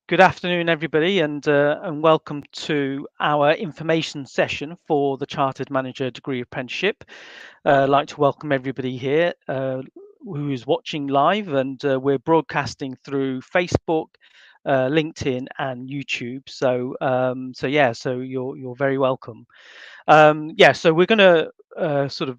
Good afternoon, everybody, and welcome to our information session for the Chartered Manager Degree Apprenticeship. I'd like to welcome everybody here who is watching live, and we're broadcasting through Facebook, LinkedIn, and YouTube. So you're very welcome. So we're going to sort of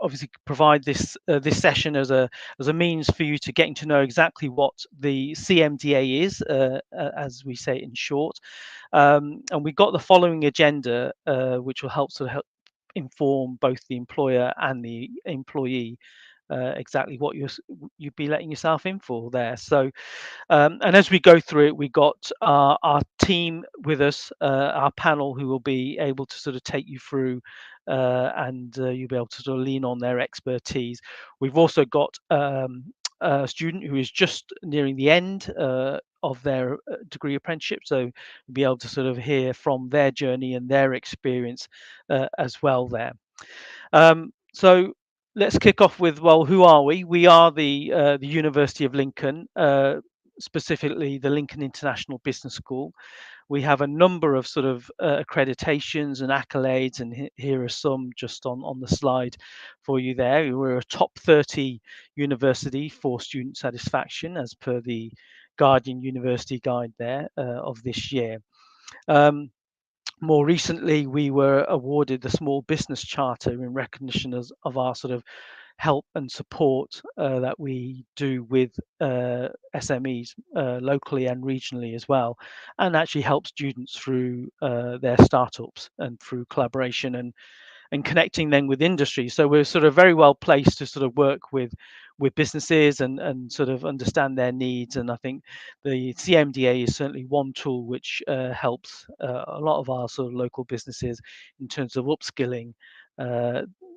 obviously provide this session as a means for you to getting to know exactly what the CMDA is, as we say in short, and we've got the following agenda, which will help inform both the employer and the employee exactly what you'd be letting yourself in for there. So and as we go through it, we got our team with us, our panel, who will be able to sort of take you through, and you'll be able to sort of lean on their expertise. We've also got a student who is just nearing the end of their degree apprenticeship, so we'll be able to sort of hear from their journey and their experience as well there. So let's kick off with, well, who are we? We are the University of Lincoln, specifically the Lincoln International Business School. We have a number of sort of accreditations and accolades, and here are some just on the slide for you there. We're a top 30 university for student satisfaction as per the Guardian University Guide there of this year. More recently, we were awarded the Small Business Charter in recognition of our sort of help and support that we do with SMEs locally and regionally as well, and actually help students through their startups and through collaboration and connecting them with industry. So we're sort of very well placed to sort of work with businesses and sort of understand their needs. And I think the CMDA is certainly one tool which helps a lot of our sort of local businesses in terms of upskilling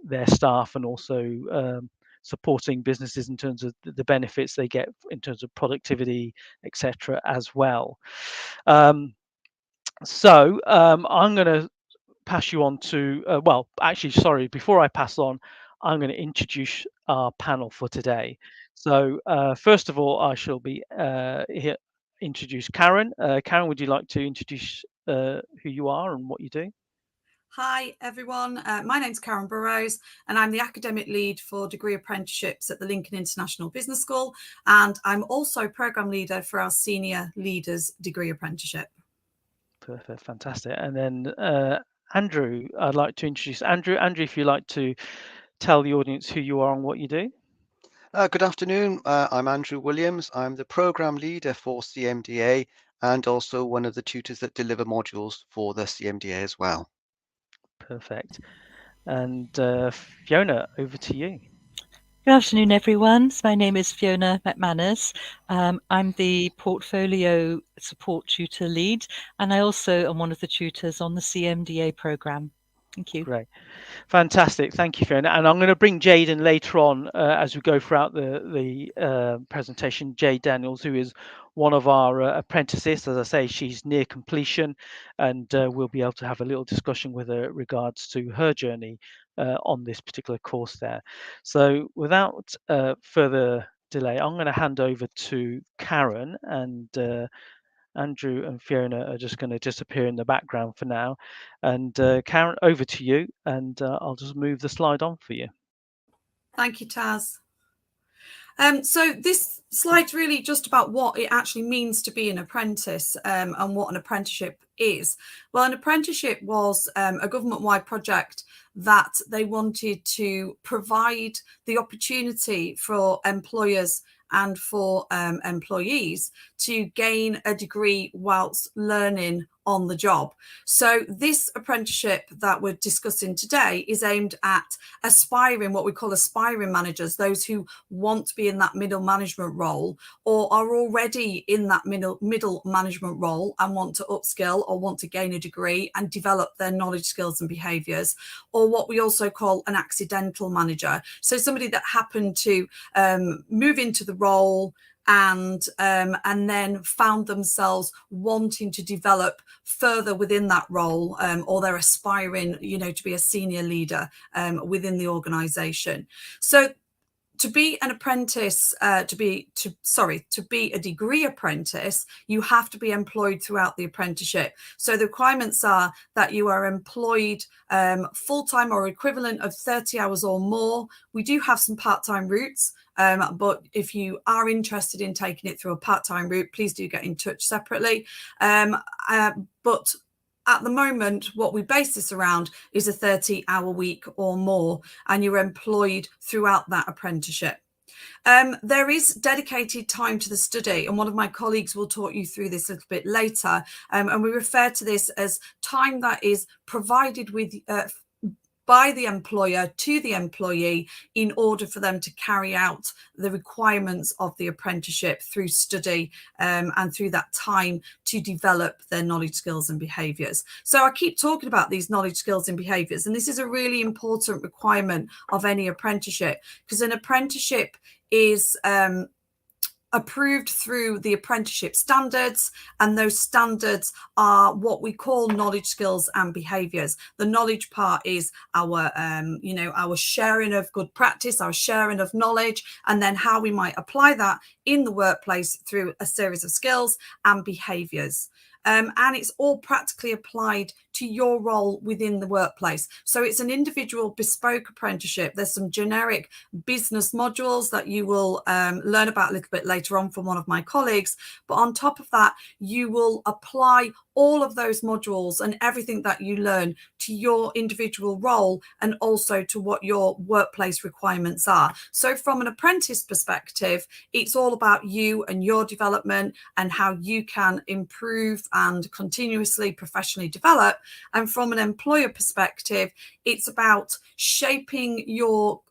their staff, and also supporting businesses in terms of the benefits they get in terms of productivity, etc. as well. I'm going to pass you on to, well, actually, sorry, before I pass on, I'm going to introduce our panel for today. So first of all, I shall be here introduce Karen. Karen, would you like to introduce who you are and what you do? Hi everyone, my name's Karen Burrows and I'm the academic lead for degree apprenticeships at the Lincoln International Business School, and I'm also programme leader for our Senior Leaders Degree Apprenticeship. Perfect, fantastic. And then Andrew, I'd like to introduce Andrew. Andrew, if you'd like to tell the audience who you are and what you do. Good afternoon, I'm Andrew Williams. I'm the programme leader for CMDA and also one of the tutors that deliver modules for the CMDA as well. Perfect. And Fiona, over to you. Good afternoon, everyone. So my name is Fiona McManus. I'm the portfolio support tutor lead, and I also am one of the tutors on the CMDA programme. Thank you. Great. Fantastic. Thank you, Fiona. And I'm going to bring Jade in later on as we go throughout the presentation. Jade Daniels, who is one of our apprentices. As I say, she's near completion, and we'll be able to have a little discussion with her regards to her journey on this particular course there. So without further delay, I'm going to hand over to Karen, and Andrew and Fiona are just going to disappear in the background for now. And Karen, over to you, and I'll just move the slide on for you. Thank you, Taz. So this slide's really just about what it actually means to be an apprentice, and what an apprenticeship is. Well, an apprenticeship was a government-wide project that they wanted to provide the opportunity for employers and for employees to gain a degree whilst learning on the job. So this apprenticeship that we're discussing today is aimed at what we call aspiring managers, those who want to be in that middle management role or are already in that middle management role and want to upskill or want to gain a degree and develop their knowledge, skills and behaviours, or what we also call an accidental manager. So somebody that happened to move into the role and then found themselves wanting to develop further within that role, or they're aspiring, to be a senior leader within the organisation. So to be an apprentice, to be a degree apprentice, you have to be employed throughout the apprenticeship. So the requirements are that you are employed full-time or equivalent of 30 hours or more. We do have some part-time routes, but if you are interested in taking it through a part-time route, please do get in touch separately. But at the moment, what we base this around is a 30-hour week or more, and you're employed throughout that apprenticeship. There is dedicated time to the study, and one of my colleagues will talk you through this a little bit later. And we refer to this as time that is provided with by the employer to the employee in order for them to carry out the requirements of the apprenticeship through study and through that time to develop their knowledge, skills and behaviours. So I keep talking about these knowledge, skills and behaviours, and this is a really important requirement of any apprenticeship, because an apprenticeship is approved through the apprenticeship standards, and those standards are what we call knowledge, skills and behaviours. The knowledge part is our our sharing of good practice, our sharing of knowledge, and then how we might apply that in the workplace through a series of skills and behaviours. And it's all practically applied to your role within the workplace. So it's an individual bespoke apprenticeship. There's some generic business modules that you will learn about a little bit later on from one of my colleagues. But on top of that, you will apply all of those modules and everything that you learn to your individual role and also to what your workplace requirements are. So from an apprentice perspective, it's all about you and your development and how you can improve and continuously professionally develop. And from an employer perspective, it's about shaping your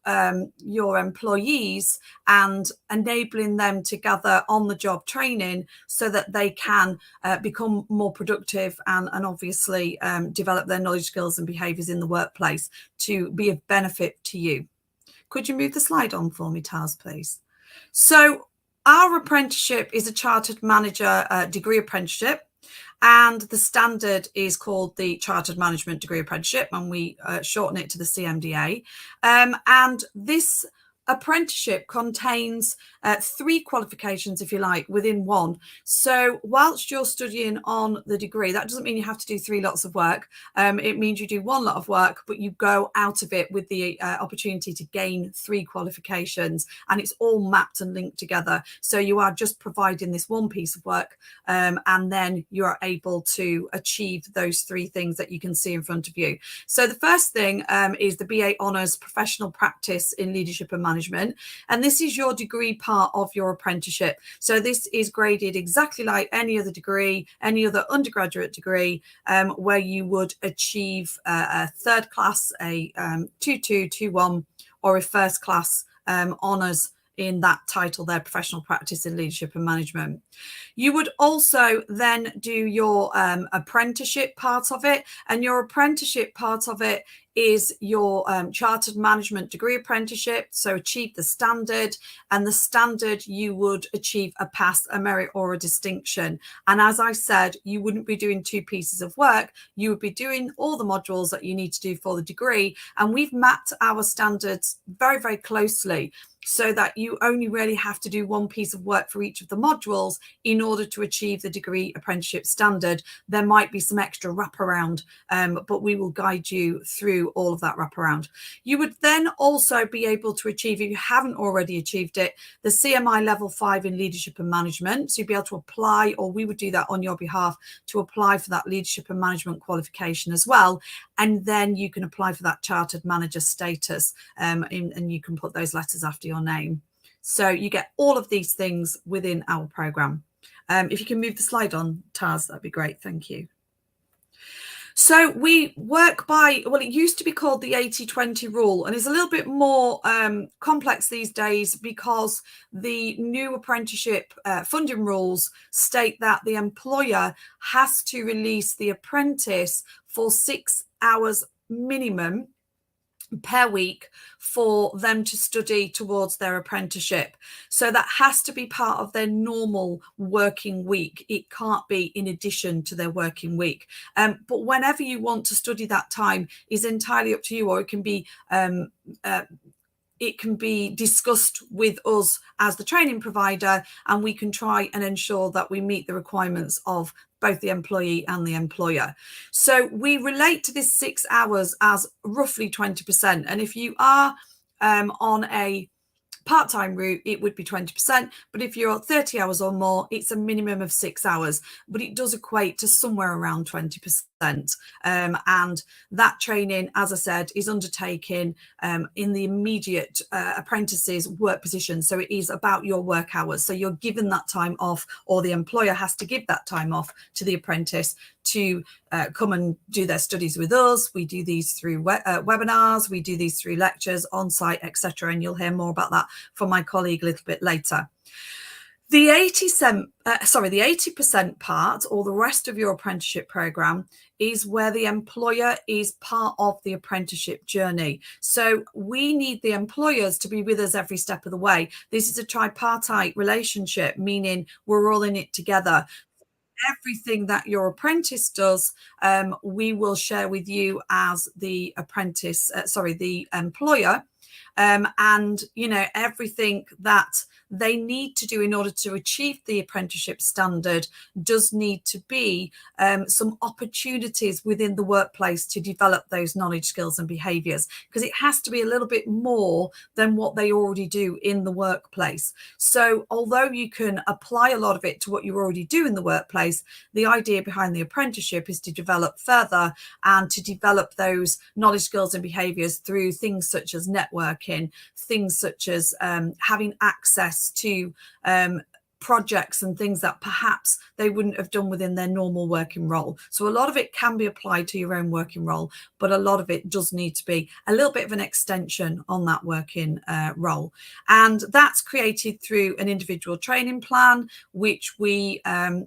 employees and enabling them to gather on-the-job training so that they can become more productive and obviously develop their knowledge, skills and behaviours in the workplace to be of benefit to you. Could you move the slide on for me, Taz, please? So our apprenticeship is a Chartered Manager Degree Apprenticeship. And the standard is called the Chartered Management Degree Apprenticeship, and we shorten it to the CMDA. And this apprenticeship contains 3 qualifications, if you like, within one. So whilst you're studying on the degree, that doesn't mean you have to do 3 lots of work. It means you do 1 lot of work, but you go out of it with the opportunity to gain 3 qualifications, and it's all mapped and linked together. So you are just providing this one piece of work, and then you are able to achieve those 3 things that you can see in front of you. So the first thing is the BA Honours Professional Practice in Leadership and Management, and this is your degree part of your apprenticeship. So this is graded exactly like any other degree, any other undergraduate degree, where you would achieve a 3rd class, a 2-2, 2-1, or a 1st class honours in that title there, Professional Practice in Leadership and Management. You would also then do your apprenticeship part of it, and your apprenticeship part of it is your Chartered Management Degree Apprenticeship, so achieve the standard, and the standard you would achieve a pass, a merit or a distinction. And as I said, you wouldn't be doing 2 pieces of work, you would be doing all the modules that you need to do for the degree, and we've mapped our standards very, very closely so that you only really have to do 1 piece of work for each of the modules in order to achieve the degree apprenticeship standard. There might be some extra wraparound, but we will guide you through all of that wraparound. You would then also be able to achieve, if you haven't already achieved it, the CMI Level 5 in Leadership and Management. So you'd be able to apply, or we would do that on your behalf, to apply for that Leadership and Management qualification as well. And then you can apply for that Chartered Manager status, and you can put those letters after your name. So you get all of these things within our programme. If you can move the slide on, Taz, that'd be great. Thank you. So we work by, well, it used to be called the 80-20 rule, and it's a little bit more complex these days because the new apprenticeship funding rules state that the employer has to release the apprentice for 6 hours minimum per week for them to study towards their apprenticeship. So that has to be part of their normal working week. It can't be in addition to their working week. But whenever you want to study that time is entirely up to you, or it can be it can be discussed with us as the training provider, and we can try and ensure that we meet the requirements of both the employee and the employer. So we relate to this 6 hours as roughly 20%. And if you are on a part-time route, it would be 20%, but if you're 30 hours or more, it's a minimum of 6 hours, but it does equate to somewhere around 20%. And that training, as I said, is undertaken in the immediate apprentice's work position. So it is about your work hours. So you're given that time off, or the employer has to give that time off to the apprentice to come and do their studies with us. We do these through webinars, we do these through lectures, on-site, etc. And you'll hear more about that from my colleague a little bit later. The 80% part, or the rest of your apprenticeship program, is where the employer is part of the apprenticeship journey. So we need the employers to be with us every step of the way. This is a tripartite relationship, meaning we're all in it together. Everything that your apprentice does, we will share with you as the the employer. And, you know, everything that they need to do in order to achieve the apprenticeship standard does need to be some opportunities within the workplace to develop those knowledge, skills and behaviours, because it has to be a little bit more than what they already do in the workplace. So although you can apply a lot of it to what you already do in the workplace, the idea behind the apprenticeship is to develop further and to develop those knowledge, skills and behaviours through things such as networking, things such as having access to projects and things that perhaps they wouldn't have done within their normal working role. So a lot of it can be applied to your own working role, but a lot of it does need to be a little bit of an extension on that working role. And that's created through an individual training plan, which we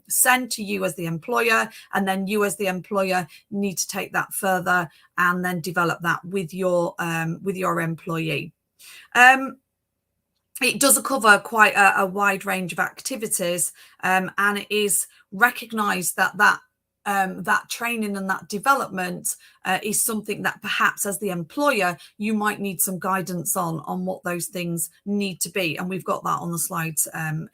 send to you as the employer, and then you as the employer need to take that further and then develop that with your employee. It does cover quite a wide range of activities, and it is recognised that that training and that development is something that perhaps as the employer you might need some guidance on what those things need to be, and we've got that on the slides in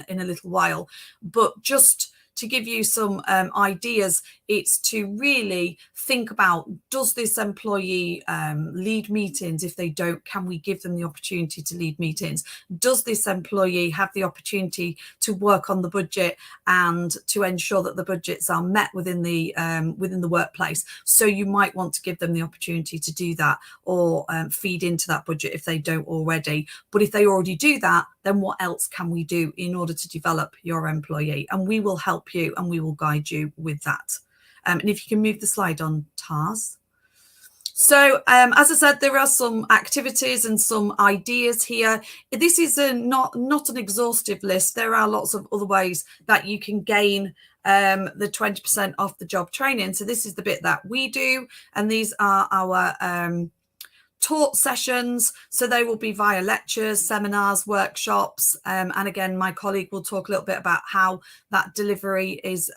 a little while. But just to give you some ideas, it's to really think about, does this employee lead meetings? If they don't, can we give them the opportunity to lead meetings? Does this employee have the opportunity to work on the budget and to ensure that the budgets are met within the workplace? So you might want to give them the opportunity to do that, or feed into that budget if they don't already. But if they already do that, then what else can we do in order to develop your employee? And we will help you and we will guide you with that. And if you can move the slide on, Taz. So as I said, there are some activities and some ideas here. This is not an exhaustive list. There are lots of other ways that you can gain the 20% off the job training. So this is the bit that we do, and these are our taught sessions. So they will be via lectures, seminars, workshops, and again my colleague will talk a little bit about how that delivery is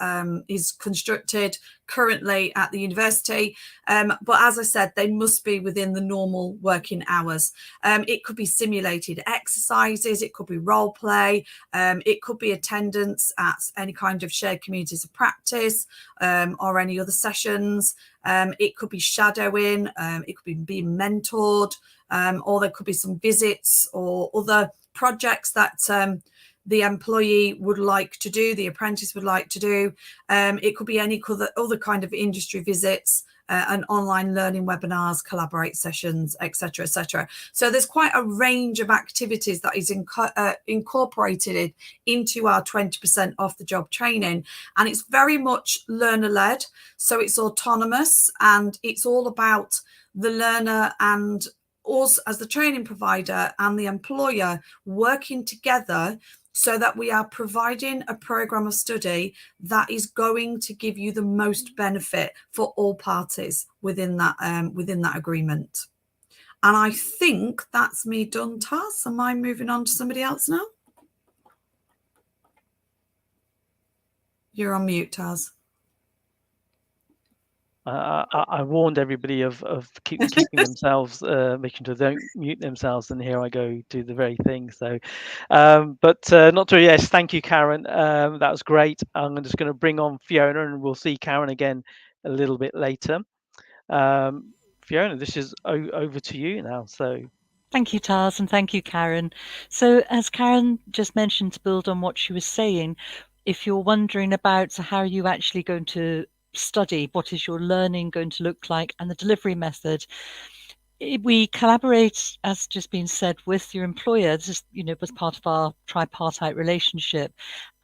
constructed currently at the university. But as I said, they must be within the normal working hours. It could be simulated exercises, it could be role play, it could be attendance at any kind of shared communities of practice, or any other sessions. It could be shadowing, it could be being mentored, or there could be some visits or other projects that the employee would like to do, the apprentice would like to do. It could be any other kind of industry visits, and online learning webinars, collaborate sessions, etc., etc. So there's quite a range of activities that is incorporated into our 20% off the job training, and it's very much learner-led. So it's autonomous, and it's all about the learner and us as the training provider and the employer working together, so that we are providing a program of study that is going to give you the most benefit for all parties within that agreement. And I think that's me done, Taz. Am I moving on to somebody else now? You're on mute, Taz. I warned everybody of keeping themselves, making sure they don't mute themselves, and here I go do the very thing. So, but not to. Yes, thank you, Karen. That was great. I'm just going to bring on Fiona, and we'll see Karen again a little bit later. Fiona, this is over to you now. So. Thank you, Taz, and thank you, Karen. So as Karen just mentioned, to build on what she was saying, if you're wondering about how are you actually going to study, what is your learning going to look like, and the delivery method, we collaborate, as just been said, with your employer. This is, was part of our tripartite relationship,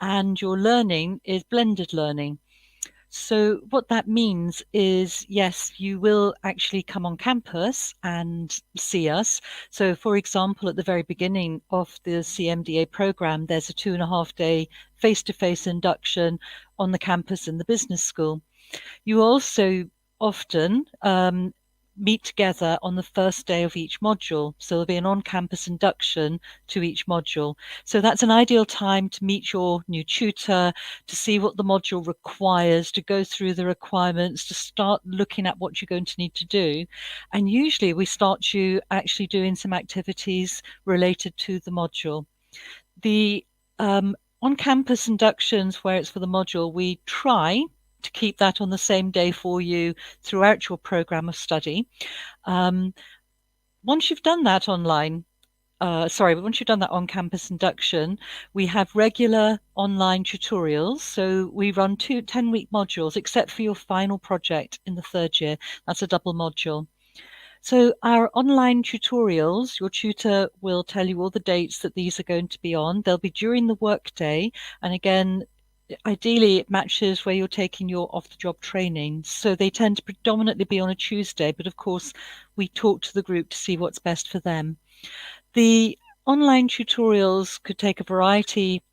and your learning is blended learning. So what that means is, yes, you will actually come on campus and see us. So for example, at the very beginning of the CMDA program, there's a 2.5-day face-to-face induction on the campus in the business school. You also often meet together on the first day of each module. So there'll be an on-campus induction to each module. So that's an ideal time to meet your new tutor, to see what the module requires, to go through the requirements, to start looking at what you're going to need to do. And usually we start you actually doing some activities related to the module. The on-campus inductions, where it's for the module, we try to keep that on the same day for you throughout your program of study. Once you've done that once you've done that on-campus induction, we have regular online tutorials. So we run 2 10-week modules, except for your final project in the 3rd year. That's a double module. So our online tutorials, your tutor will tell you all the dates that these are going to be on. They'll be during the workday. And again, ideally it matches where you're taking your off-the-job training. So they tend to predominantly be on a Tuesday, but of course we talk to the group to see what's best for them. The online tutorials could take a variety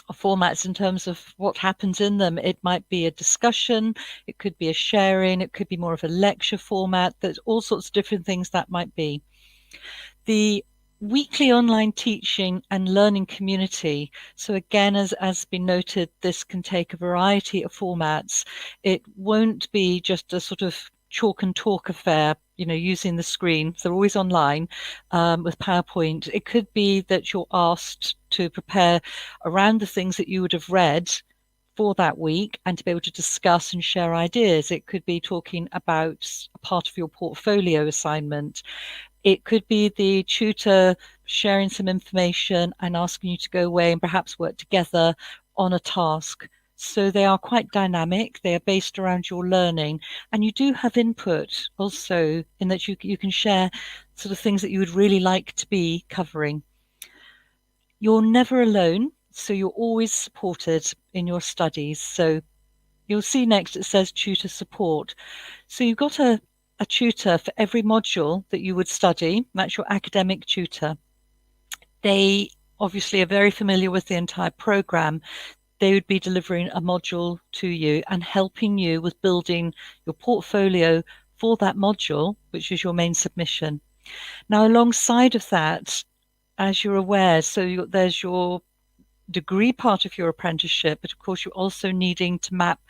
of formats in terms of what happens in them. It might be a discussion, it could be a sharing, it could be more of a lecture format. There's all sorts of different things that might be. The weekly online teaching and learning community. So again, as been noted, this can take a variety of formats. It won't be just a sort of chalk and talk affair, using the screen. They're always online with PowerPoint. It could be that you're asked to prepare around the things that you would have read for that week and to be able to discuss and share ideas. It could be talking about a part of your portfolio assignment. It could be the tutor sharing some information and asking you to go away and perhaps work together on a task. So they are quite dynamic. They are based around your learning, and you do have input also in that you can share sort of things that you would really like to be covering. You're never alone, so you're always supported in your studies. So you'll see next it says tutor support. So you've got a tutor for every module that you would study. That's your academic tutor. They obviously are very familiar with the entire program. They would be delivering a module to you and helping you with building your portfolio for that module, which is your main submission. Now, alongside of that, as you're aware, so there's your degree part of your apprenticeship, but of course you're also needing to map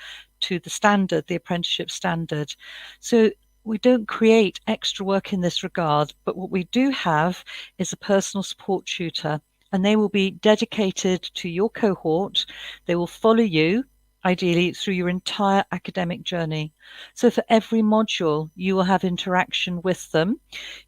to the standard, the apprenticeship standard. So we don't create extra work in this regard, but what we do have is a personal support tutor, and they will be dedicated to your cohort. They will follow you, ideally, through your entire academic journey. So for every module, you will have interaction with them.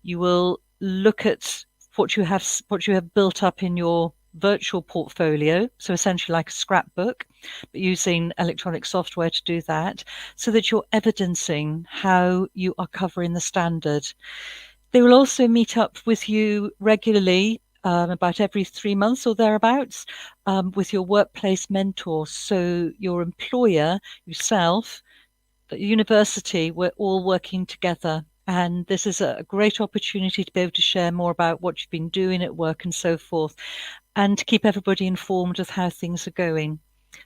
You will look at what you have built up in your virtual portfolio, so essentially like a scrapbook, but using electronic software to do that, so that you're evidencing how you are covering the standard. They will also meet up with you regularly, about every 3 months or thereabouts, with your workplace mentor. So your employer, yourself, the university, we're all working together. And this is a great opportunity to be able to share more about what you've been doing at work and so forth, and to keep everybody informed of how things are going.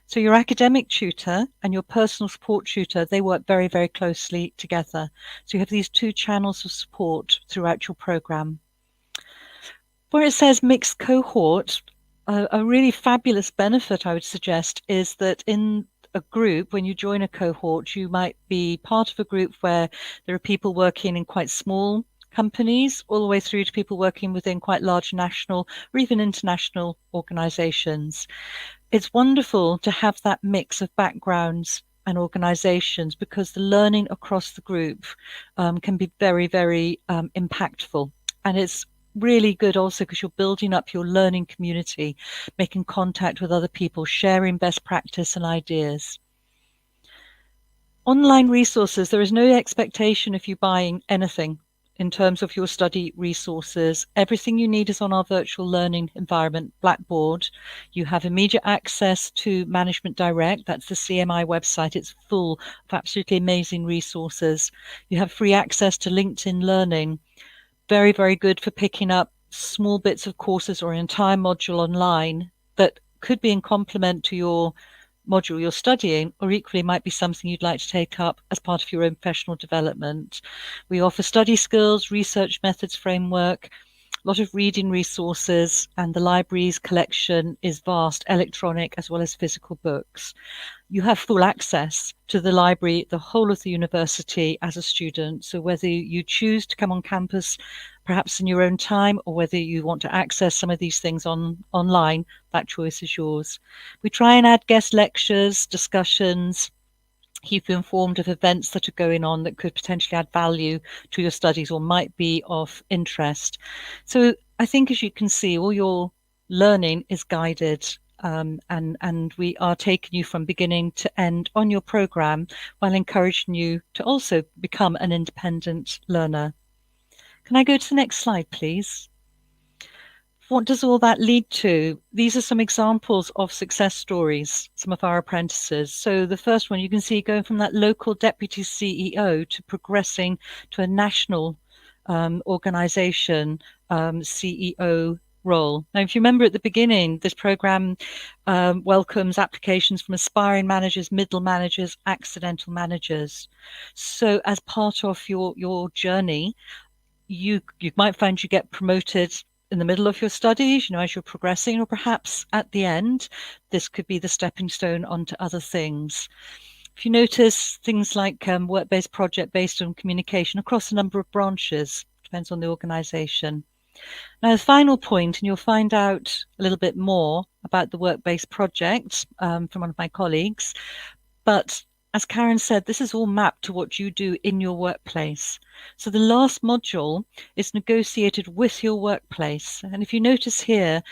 So your academic tutor and your personal support tutor, they work very, very closely together. So you have these 2 channels of support throughout your program. Where it says mixed cohort, a really fabulous benefit I would suggest is that in a group, when you join a cohort, you might be part of a group where there are people working in quite small companies, all the way through to people working within quite large national or even international organizations. It's wonderful to have that mix of backgrounds and organizations, because the learning across the group can be very, very impactful. And it's really good also because you're building up your learning community, making contact with other people, sharing best practice and ideas. Online resources, there is no expectation of you buying anything in terms of your study resources. Everything you need is on our virtual learning environment, Blackboard. You have immediate access to Management Direct. That's the CMI website. It's full of absolutely amazing resources. You have free access to LinkedIn Learning. Very, very good for picking up small bits of courses or an entire module online that could be in complement to your module you're studying, or equally might be something you'd like to take up as part of your own professional development. We offer study skills, research methods framework, a lot of reading resources, and the library's collection is vast, electronic as well as physical books. You have full access to the library, the whole of the university as a student. So whether you choose to come on campus, perhaps in your own time, or whether you want to access some of these things online, that choice is yours. We try and add guest lectures, discussions, keep you informed of events that are going on that could potentially add value to your studies or might be of interest. So I think, as you can see, all your learning is guided, and we are taking you from beginning to end on your program, while encouraging you to also become an independent learner. Can I go to the next slide, please? What does all that lead to? These are some examples of success stories, some of our apprentices. So the first one, you can see going from that local deputy CEO to progressing to a national organization CEO role. Now, if you remember at the beginning, this program welcomes applications from aspiring managers, middle managers, accidental managers. So as part of your journey, you might find you get promoted in the middle of your studies, as you're progressing, or perhaps at the end. This could be the stepping stone onto other things. If you notice things like work-based, project-based on communication across a number of branches, depends on the organization. Now, the final point, and you'll find out a little bit more about the work-based project from one of my colleagues, but as Karen said, this is all mapped to what you do in your workplace. So the last module is negotiated with your workplace. And if you notice here,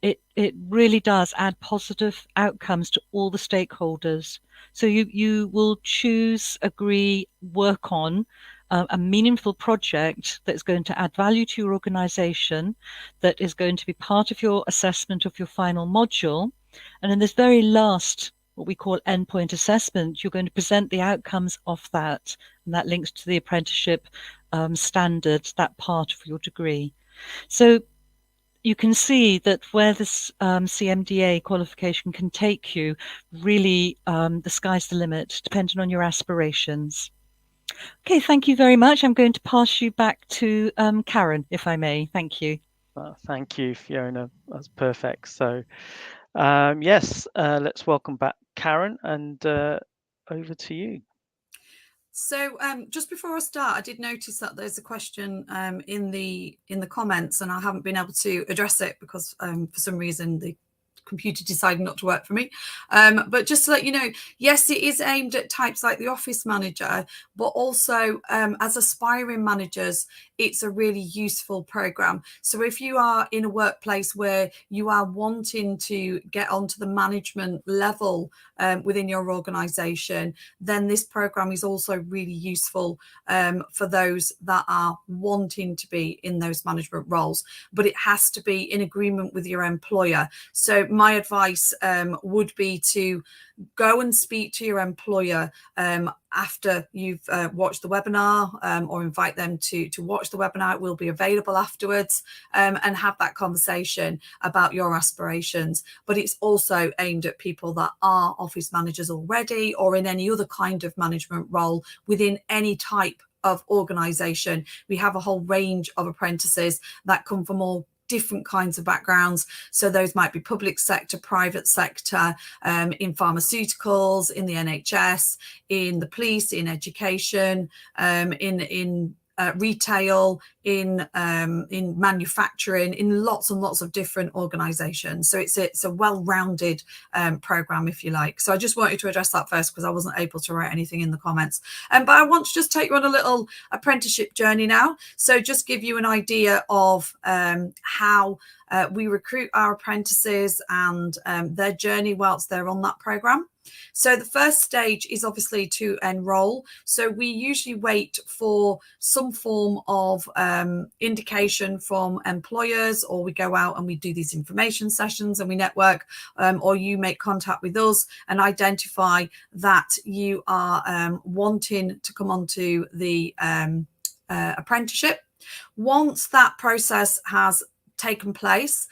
it really does add positive outcomes to all the stakeholders. So you will choose, agree, work on a meaningful project that is going to add value to your organization, that is going to be part of your assessment of your final module. And in this very last, what we call endpoint assessment, you're going to present the outcomes of that, and that links to the apprenticeship standards, that part of your degree. So you can see that where this CMDA qualification can take you, really the sky's the limit, depending on your aspirations. Okay, thank you very much. I'm going to pass you back to Karen, if I may. Thank you. Thank you, Fiona. That's perfect. So yes, let's welcome back Karen, and over to you. So just before I start, I did notice that there's a question in the comments, and I haven't been able to address it because for some reason the computer decided not to work for me. But just to let you know, yes, it is aimed at types like the office manager, but also as aspiring managers, it's a really useful program. So if you are in a workplace where you are wanting to get onto the management level within your organization, then this program is also really useful for those that are wanting to be in those management roles, but it has to be in agreement with your employer. So my advice would be to go and speak to your employer after you've watched the webinar, or invite them to watch the webinar. It will be available afterwards, and have that conversation about your aspirations. But it's also aimed at people that are office managers already, or in any other kind of management role within any type of organization. We have a whole range of apprentices that come from all different kinds of backgrounds. So those might be public sector, private sector, in pharmaceuticals, in the NHS, in the police, in education, in retail, in manufacturing, in lots and lots of different organizations. So it's a well-rounded program, if you like. So I just wanted to address that first because I wasn't able to write anything in the comments. But I want to just take you on a little apprenticeship journey now. So just give you an idea of how we recruit our apprentices and their journey whilst they're on that program. So the first stage is obviously to enroll. So we usually wait for some form of indication from employers, or we go out and we do these information sessions and we network, or you make contact with us and identify that you are wanting to come onto the apprenticeship. Once that process has taken place,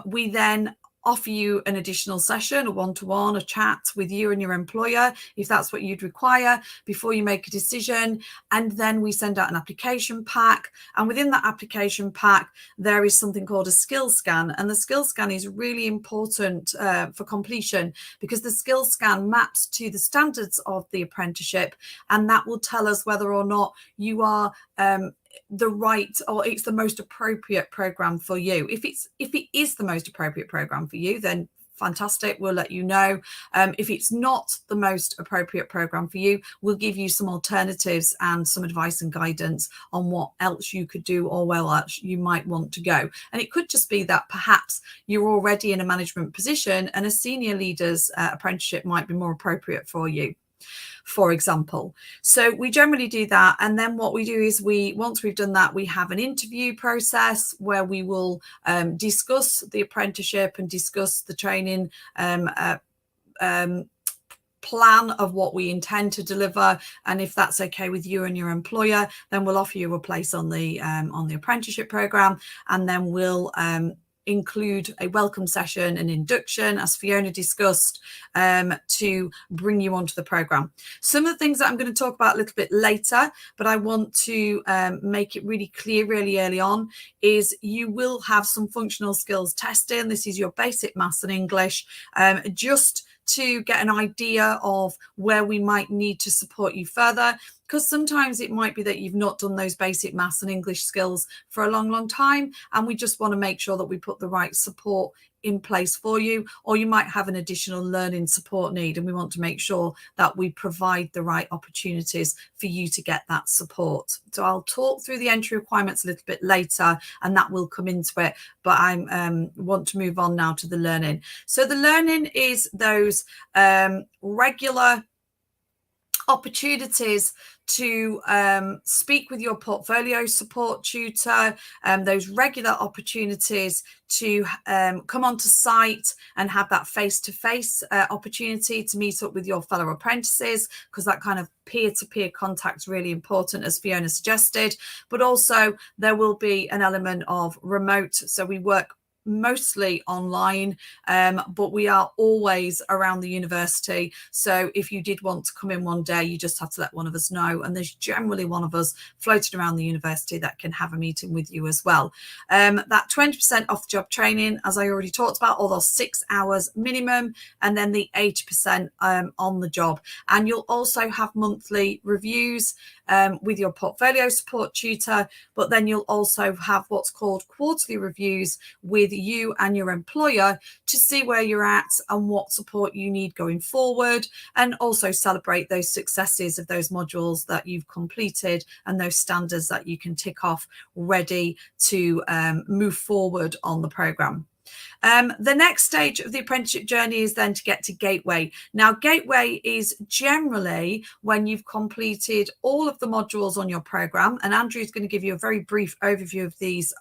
we then offer you an additional session, a one-to-one, a chat with you and your employer, if that's what you'd require, before you make a decision. And then we send out an application pack. And within that application pack, there is something called a skills scan. And the skills scan is really important for completion, because the skills scan maps to the standards of the apprenticeship, and that will tell us whether or not you are the right, or it's the most appropriate program for you. If it is the most appropriate program for you, then fantastic, we'll let you know. If it's not the most appropriate program for you, we'll give you some alternatives and some advice and guidance on what else you could do, or where else you might want to go. And it could just be that perhaps you're already in a management position and a senior leader's apprenticeship might be more appropriate for you, for example. So we generally do that. And then what we do is once we've done that, we have an interview process where we will discuss the apprenticeship and discuss the training plan of what we intend to deliver. And if that's okay with you and your employer, then we'll offer you a place on the apprenticeship program. And then we'll include a welcome session and induction, as Fiona discussed, to bring you onto the program. Some of the things that I'm going to talk about a little bit later, but I want to make it really clear really early on, is you will have some functional skills testing. This is your basic maths and English, just to get an idea of where we might need to support you further, because sometimes it might be that you've not done those basic maths and English skills for a long time, and we just want to make sure that we put the right support in place for you, or you might have an additional learning support need, and we want to make sure that we provide the right opportunities for you to get that support. So I'll talk through the entry requirements a little bit later, and that will come into it, but I want to move on now to the learning. So the learning is those regular opportunities to speak with your portfolio support tutor, those regular opportunities to come onto site and have that face-to-face opportunity to meet up with your fellow apprentices, because that kind of peer-to-peer contact is really important, as Fiona suggested. But also there will be an element of remote, so we work mostly online, but we are always around the university. So if you did want to come in one day, you just have to let one of us know, and there's generally one of us floating around the university that can have a meeting with you as well. That 20% off the job training, as I already talked about, all those 6 hours minimum, and then the 80% on the job. And you'll also have monthly reviews with your portfolio support tutor, but then you'll also have what's called quarterly reviews with you and your employer to see where you're at and what support you need going forward, and also celebrate those successes of those modules that you've completed and those standards that you can tick off ready to move forward on the program. The next stage of the apprenticeship journey is then to get to Gateway. Now, Gateway is generally when you've completed all of the modules on your program, and Andrew is going to give you a very brief overview of these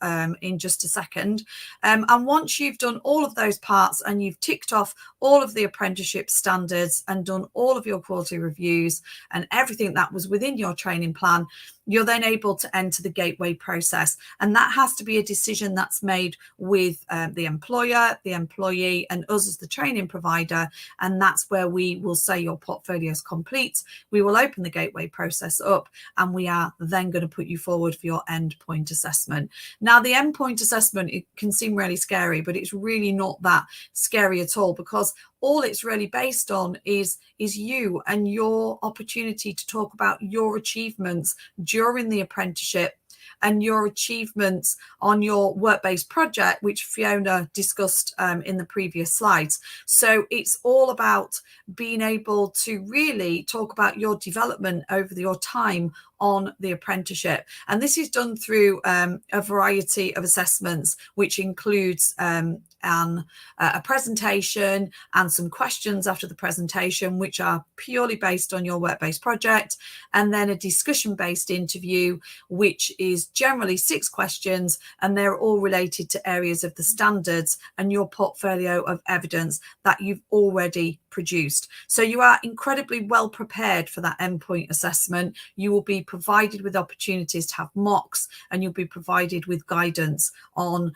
in just a second. And once you've done all of those parts and you've ticked off all of the apprenticeship standards and done all of your quality reviews and everything that was within your training plan, you're then able to enter the gateway process. And that has to be a decision that's made with the employer, the employee, and us as the training provider. And that's where we will say your portfolio is complete. We will open the gateway process up, and we are then going to put you forward for your endpoint assessment. Now, the endpoint assessment, it can seem really scary, but it's really not that scary at all, because all it's really based on is you and your opportunity to talk about your achievements during the apprenticeship and your achievements on your work-based project, which Fiona discussed in the previous slides. So it's all about being able to really talk about your development over your time on the apprenticeship. And this is done through a variety of assessments, which includes a presentation and some questions after the presentation, which are purely based on your work-based project, and then a discussion-based interview, which is generally 6 questions, and they're all related to areas of the standards and your portfolio of evidence that you've already produced. So you are incredibly well prepared for that endpoint assessment. You will be provided with opportunities to have mocks, and you'll be provided with guidance on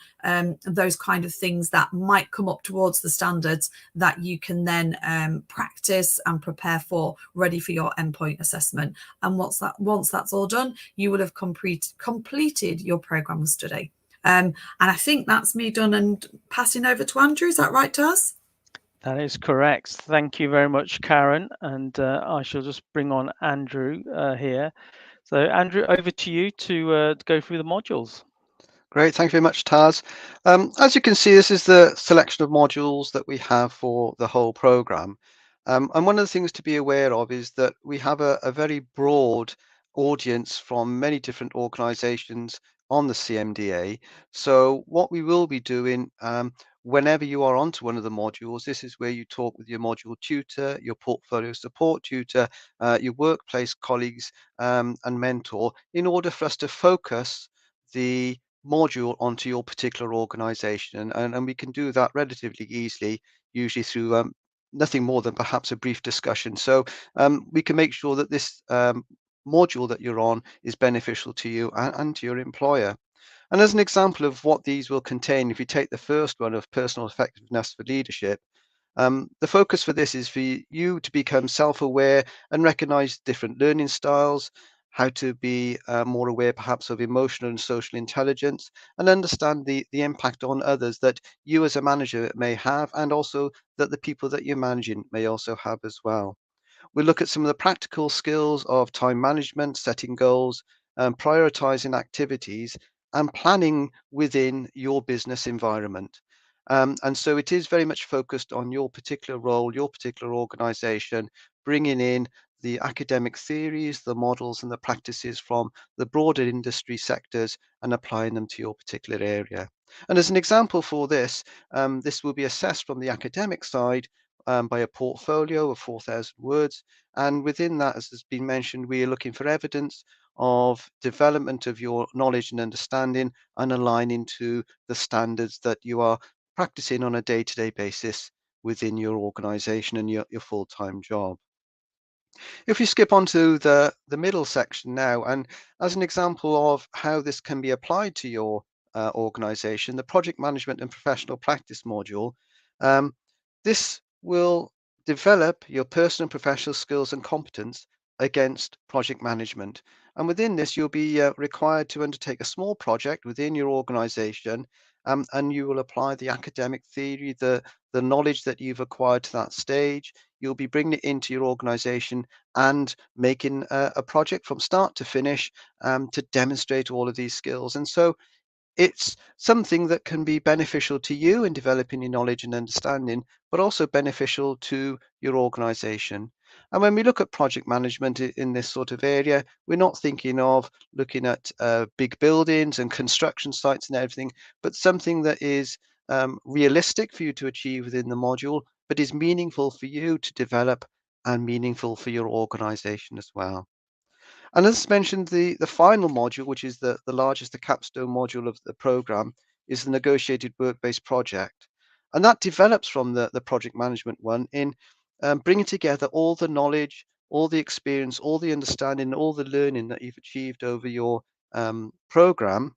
those kind of things that might come up towards the standards that you can then practice and prepare for, ready for your endpoint assessment. And once that's all done, you will have completed your program of study. And I think that's me done and passing over to Andrew. Is that right, Taz? That is correct. Thank you very much, Karen. And I shall just bring on Andrew here. So Andrew, over to you to go through the modules. Great, thank you very much, Taz. As you can see, this is the selection of modules that we have for the whole program. And one of the things to be aware of is that we have a very broad audience from many different organizations on the CMDA. So what we will be doing whenever you are onto one of the modules, this is where you talk with your module tutor, your portfolio support tutor, your workplace colleagues and mentor, in order for us to focus the module onto your particular organization. And we can do that relatively easily, usually through nothing more than perhaps a brief discussion. So we can make sure that this module that you're on is beneficial to you and to your employer. And as an example of what these will contain, if you take the first one of personal effectiveness for leadership, the focus for this is for you to become self-aware and recognize different learning styles, how to be more aware perhaps of emotional and social intelligence, and understand the impact on others that you as a manager may have, and also that the people that you're managing may also have as well. We'll look at some of the practical skills of time management, setting goals, prioritizing activities, and planning within your business environment. And so it is very much focused on your particular role, your particular organization, bringing in the academic theories, the models, and the practices from the broader industry sectors and applying them to your particular area. And as an example for this, this will be assessed from the academic side by a portfolio of 4,000 words. And within that, as has been mentioned, we are looking for evidence of development of your knowledge and understanding and aligning to the standards that you are practicing on a day-to-day basis within your organization and your full-time job. If we skip on to the middle section now, and as an example of how this can be applied to your organization, the project management and professional practice module, this will develop your personal and professional skills and competence against project management. And within this, you'll be required to undertake a small project within your organization, and you will apply the academic theory, the knowledge that you've acquired to that stage. You'll be bringing it into your organization and making a project from start to finish to demonstrate all of these skills. And so it's something that can be beneficial to you in developing your knowledge and understanding, but also beneficial to your organization. And when we look at project management in this sort of area, we're not thinking of looking at big buildings and construction sites and everything, but something that is realistic for you to achieve within the module, but is meaningful for you to develop and meaningful for your organization as well. And as mentioned, the final module, which is the largest, the capstone module of the program, is the negotiated work-based project. And that develops from the project management one in bringing together all the knowledge, all the experience, all the understanding, all the learning that you've achieved over your program,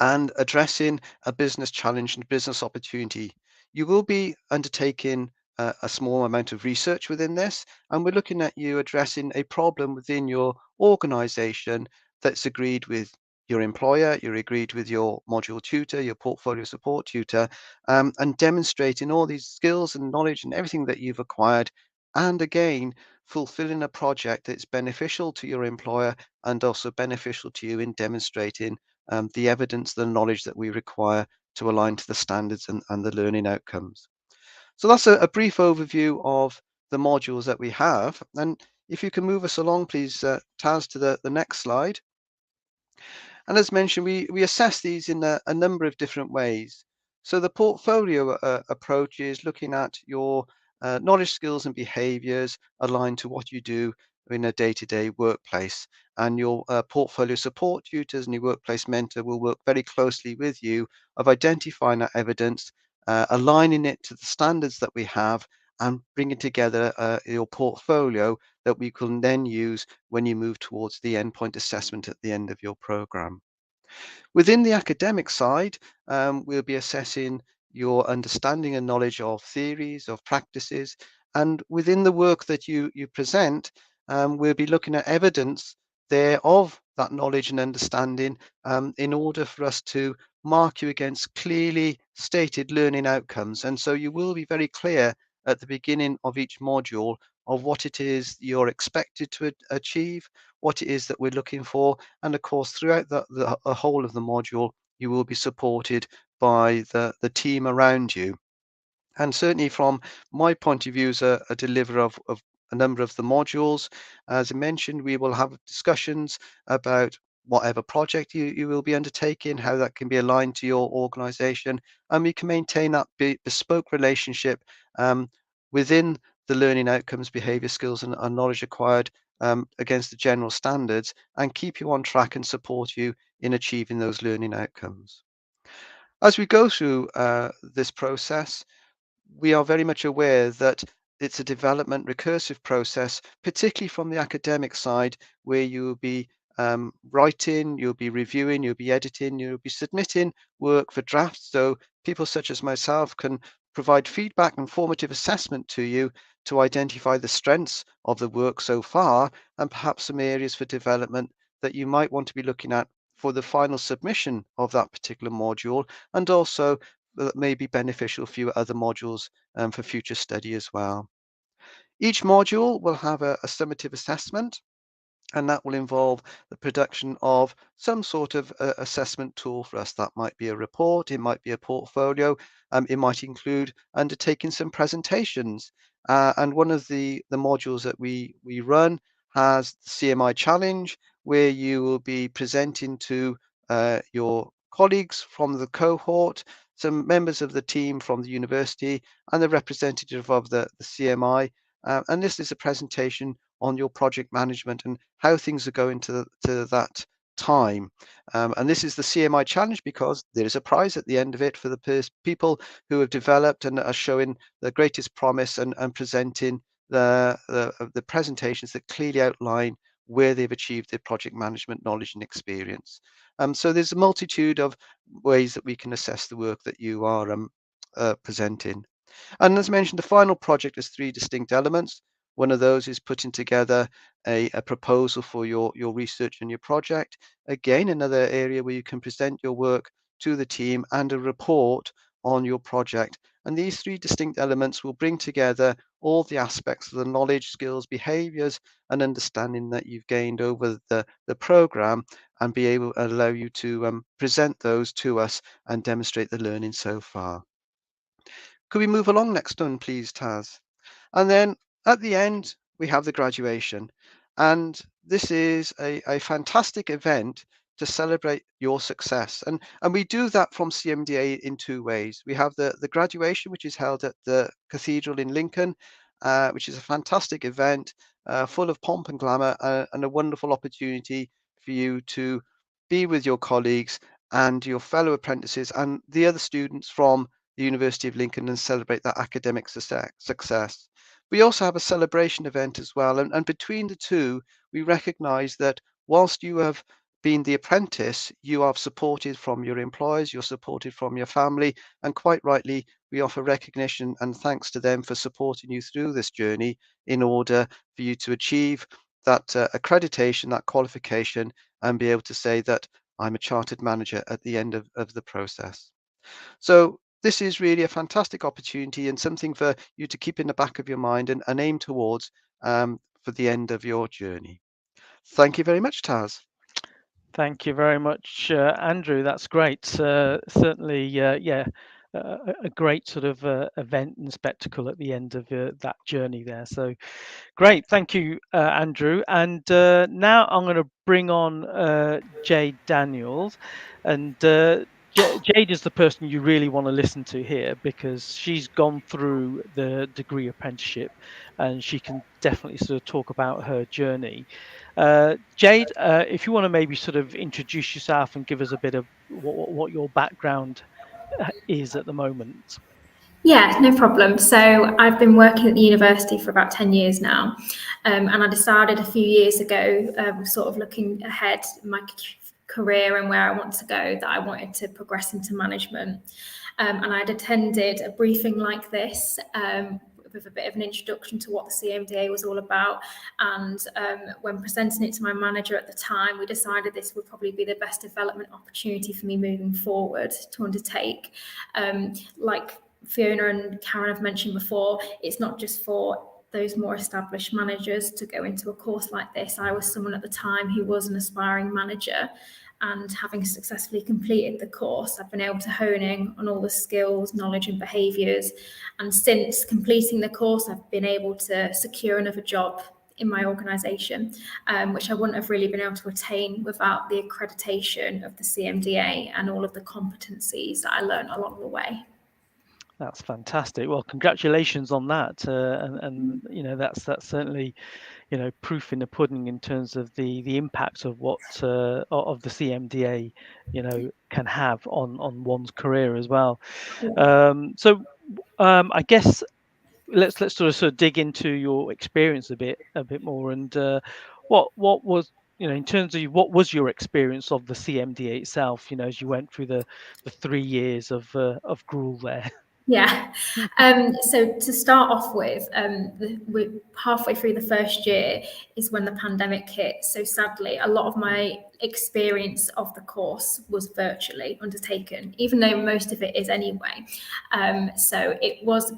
and addressing a business challenge and business opportunity. You will be undertaking a small amount of research within this, and we're looking at you addressing a problem within your organization that's agreed with your employer, you're agreed with your module tutor, your portfolio support tutor, and demonstrating all these skills and knowledge and everything that you've acquired. And again, fulfilling a project that's beneficial to your employer and also beneficial to you in demonstrating the evidence, the knowledge that we require to align to the standards and the learning outcomes. So that's a brief overview of the modules that we have. And if you can move us along, please, Taz, to the next slide. And as mentioned, we assess these in a number of different ways. So the portfolio approach is looking at your knowledge, skills, and behaviors aligned to what you do in a day-to-day workplace. And your portfolio support tutors and your workplace mentor will work very closely with you of identifying that evidence, aligning it to the standards that we have, and bringing together your portfolio that we can then use when you move towards the endpoint assessment at the end of your program. Within the academic side, we'll be assessing your understanding and knowledge of theories, of practices, and within the work that you present, we'll be looking at evidence there of that knowledge and understanding in order for us to mark you against clearly stated learning outcomes. And so you will be very clear at the beginning of each module of what it is you're expected to achieve, what it is that we're looking for, and of course, throughout the whole of the module, you will be supported by the team around you. And certainly from my point of view as a deliverer of a number of the modules, as I mentioned, we will have discussions about whatever project you will be undertaking, how that can be aligned to your organization, and we can maintain that bespoke relationship within the learning outcomes, behavior, skills, and knowledge acquired against the general standards, and keep you on track and support you in achieving those learning outcomes. As we go through this process, we are very much aware that it's a development recursive process, particularly from the academic side, where you will be writing, you'll be reviewing, you'll be editing, you'll be submitting work for drafts. So people such as myself can provide feedback and formative assessment to you to identify the strengths of the work so far and perhaps some areas for development that you might want to be looking at for the final submission of that particular module, and also that may be beneficial for your other modules for future study as well. Each module will have a summative assessment, and that will involve the production of some sort of assessment tool for us. That might be a report, it might be a portfolio, it might include undertaking some presentations. And one of the modules that we run has the CMI challenge, where you will be presenting to your colleagues from the cohort, some members of the team from the university, and the representative of the CMI. And this is a presentation on your project management and how things are going to that time. And this is the CMI challenge because there is a prize at the end of it for the people who have developed and are showing the greatest promise and presenting the presentations that clearly outline where they've achieved their project management knowledge and experience. So there's a multitude of ways that we can assess the work that you are presenting. And as mentioned, the final project has three distinct elements. One of those is putting together a proposal for your research and your project. Again, another area where you can present your work to the team and a report on your project. And these three distinct elements will bring together all the aspects of the knowledge, skills, behaviors, and understanding that you've gained over the program, and be able to allow you to present those to us and demonstrate the learning so far. Could we move along next one, please, Taz? And then at the end, we have the graduation. And this is a fantastic event to celebrate your success. And we do that from CMDA in two ways. We have the graduation, which is held at the Cathedral in Lincoln, which is a fantastic event full of pomp and glamour, and a wonderful opportunity for you to be with your colleagues and your fellow apprentices and the other students from the University of Lincoln and celebrate that academic success. We also have a celebration event as well. And between the two, we recognise that whilst you have been the apprentice, you are supported from your employers, you're supported from your family, and quite rightly, we offer recognition and thanks to them for supporting you through this journey in order for you to achieve that accreditation, that qualification, and be able to say that I'm a chartered manager at the end of the process. So this is really a fantastic opportunity and something for you to keep in the back of your mind and aim towards for the end of your journey. Thank you very much, Taz. Thank you very much, Andrew. That's great. Certainly, yeah, a great sort of event and spectacle at the end of that journey there. So great. Thank you, Andrew. And now I'm going to bring on Jade Daniels. And Jade is the person you really want to listen to here because she's gone through the degree apprenticeship and she can definitely sort of talk about her journey. Jade, if you want to maybe sort of introduce yourself and give us a bit of what your background is at the moment. Yeah, no problem. So I've been working at the university for about 10 years now. And I decided a few years ago, sort of looking ahead in my career and where I want to go, that I wanted to progress into management. And I'd attended a briefing like this with a bit of an introduction to what the CMDA was all about. And when presenting it to my manager at the time, we decided this would probably be the best development opportunity for me moving forward to undertake. Like Fiona and Karen have mentioned before, it's not just for those more established managers to go into a course like this. I was someone at the time who was an aspiring manager, and having successfully completed the course, I've been able to hone in on all the skills, knowledge and behaviours. And since completing the course, I've been able to secure another job in my organisation, which I wouldn't have really been able to attain without the accreditation of the CMDA and all of the competencies that I learned along the way. That's fantastic. Well, congratulations on that, and you know that's certainly, you know, proof in the pudding in terms of the impact of what of the CMDA, you know, can have on one's career as well. So I guess let's sort of dig into your experience a bit more, and what was, you know, in terms of what was your experience of the CMDA itself, you know, as you went through the 3 years of gruel there. Yeah. So to start off with, we're halfway through the first year is when the pandemic hit. So sadly, a lot of my experience of the course was virtually undertaken, even though most of it is anyway. So it was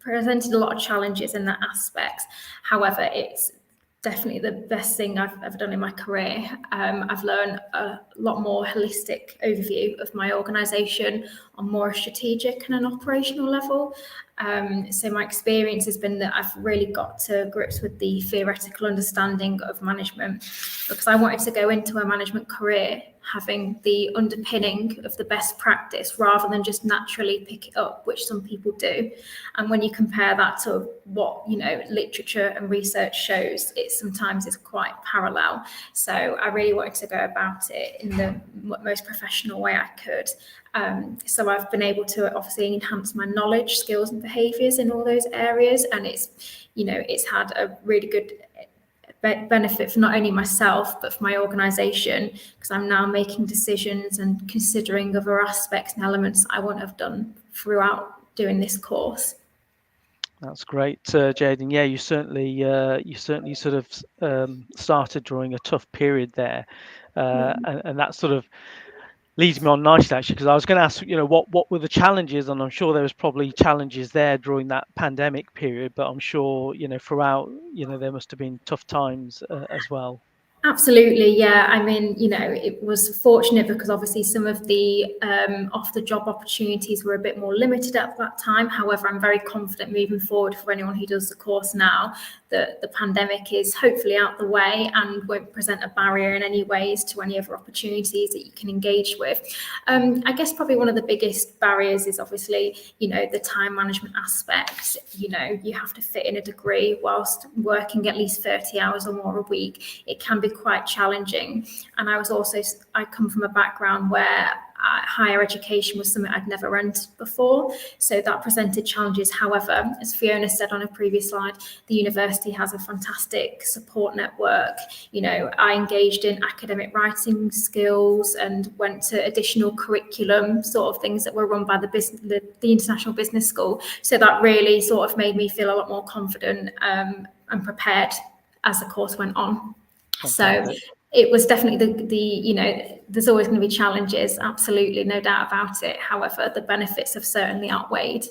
presented a lot of challenges in that aspect. However, it's definitely the best thing I've ever done in my career. I've learned a lot more holistic overview of my organisation on more strategic and an operational level. So my experience has been that I've really got to grips with the theoretical understanding of management, because I wanted to go into a management career having the underpinning of the best practice rather than just naturally pick it up, which some people do. And when you compare that to what, you know, literature and research shows, it sometimes is quite parallel. So I really wanted to go about it in the most professional way I could. So I've been able to obviously enhance my knowledge, skills and behaviours in all those areas. And it's, you know, it's had a really good benefit for not only myself, but for my organisation, because I'm now making decisions and considering other aspects and elements I wouldn't have done throughout doing this course. That's great, Jade. And yeah, you certainly sort of started during a tough period there, and that sort of leads me on nicely, actually, because I was going to ask, you know, what were the challenges, and I'm sure there was probably challenges there during that pandemic period, but I'm sure, you know, throughout, you know, there must have been tough times as well. Absolutely, yeah. I mean, you know, it was fortunate because obviously some of the off-the-job opportunities were a bit more limited at that time. However, I'm very confident moving forward for anyone who does the course now that the pandemic is hopefully out the way and won't present a barrier in any ways to any other opportunities that you can engage with. I guess probably one of the biggest barriers is obviously, you know, the time management aspect. You know, you have to fit in a degree whilst working at least 30 hours or more a week. It can be quite challenging. And I come from a background where higher education was something I'd never rented before, so that presented challenges. However, as Fiona said on a previous slide, the university has a fantastic support network. You know, I engaged in academic writing skills and went to additional curriculum sort of things that were run by the International Business School, so that really sort of made me feel a lot more confident and prepared as the course went on. Fantastic. So it was definitely the you know, there's always going to be challenges, absolutely, no doubt about it. However, the benefits have certainly outweighed,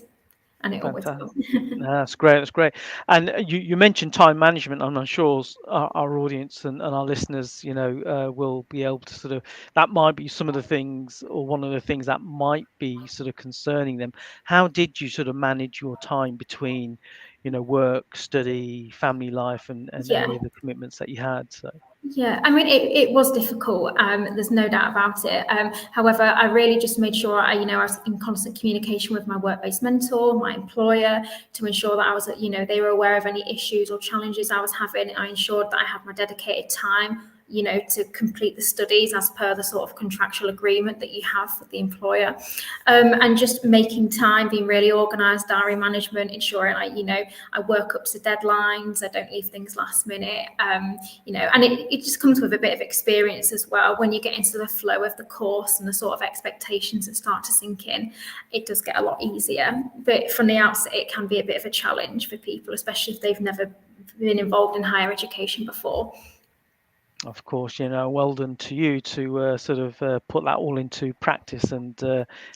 and it always will. That's great. That's great. And you mentioned time management. I'm sure our audience and our listeners, you know, will be able to sort of, that might be some of the things, or one of the things that might be sort of concerning them. How did you sort of manage your time between, you know, work, study, family life, and any of the commitments that you had? So. Yeah, I mean, it was difficult. There's no doubt about it. However, I really just made sure I was in constant communication with my work-based mentor, my employer, to ensure that I was, they were aware of any issues or challenges I was having. I ensured that I had my dedicated time, to complete the studies as per the sort of contractual agreement that you have with the employer, and just making time, being really organised, diary management, ensuring I work up to deadlines, I don't leave things last minute, and it just comes with a bit of experience as well. When you get into the flow of the course and the sort of expectations that start to sink in, it does get a lot easier. But from the outset, it can be a bit of a challenge for people, especially if they've never been involved in higher education before. Of course, well done to you to sort of put that all into practice and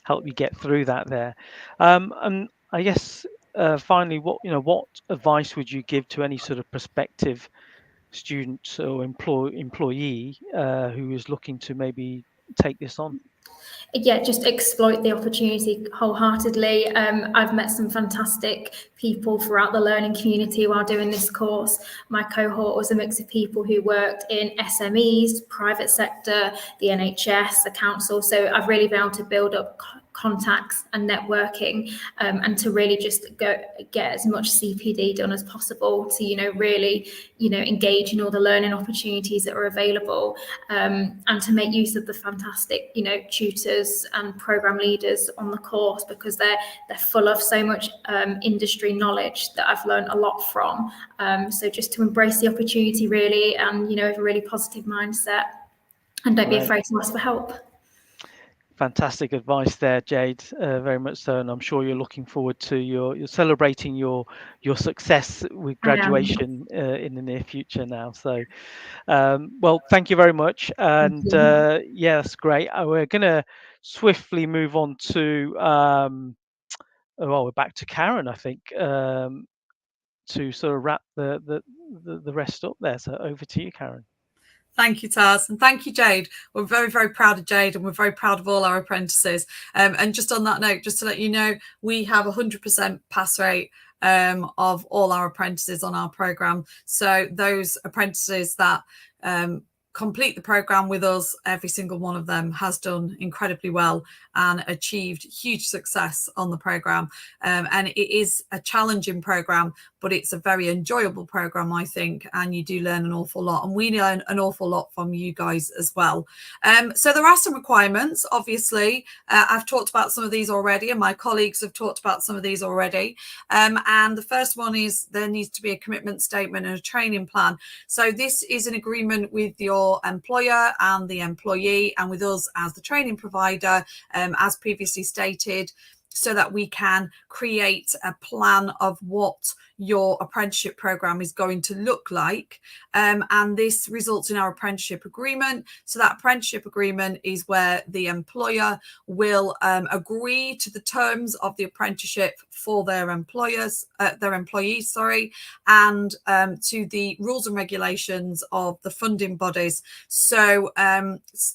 help you get through that there. And I guess finally, what advice would you give to any sort of prospective student or employee who is looking to maybe take this on? Yeah, just exploit the opportunity wholeheartedly. I've met some fantastic people throughout the learning community while doing this course. My cohort was a mix of people who worked in SMEs, private sector, the NHS, the council. So I've really been able to build up contacts and networking, and to really just get as much CPD done as possible to really engage in all the learning opportunities that are available, and to make use of the fantastic tutors and program leaders on the course, because they're full of so much industry knowledge that I've learned a lot from. So just to embrace the opportunity really, and with a really positive mindset, and don't be afraid to ask for help. Fantastic advice there, Jade. Very much so, and I'm sure you're looking forward to you're celebrating your success with graduation in the near future now. So, well, thank you very much, and yeah, that's great. We're going to swiftly move on to we're back to Karen, I think, to sort of wrap the rest up there. So over to you, Karen. Thank you, Taz, and thank you, Jade. We're very, very proud of Jade, and we're very proud of all our apprentices. And just on that note, just to let you know, we have 100% pass rate of all our apprentices on our programme. So those apprentices that complete the programme with us, every single one of them has done incredibly well and achieved huge success on the programme. And it is a challenging programme, but it's a very enjoyable programme, I think, and you do learn an awful lot, and we learn an awful lot from you guys as well. So there are some requirements, obviously. I've talked about some of these already, and my colleagues have talked about some of these already. And the first one is there needs to be a commitment statement and a training plan. So this is an agreement with your employer and the employee, and with us as the training provider, as previously stated, so that we can create a plan of what your apprenticeship program is going to look like. And this results in our apprenticeship agreement. So that apprenticeship agreement is where the employer will agree to the terms of the apprenticeship for their employees, and to the rules and regulations of the funding bodies. So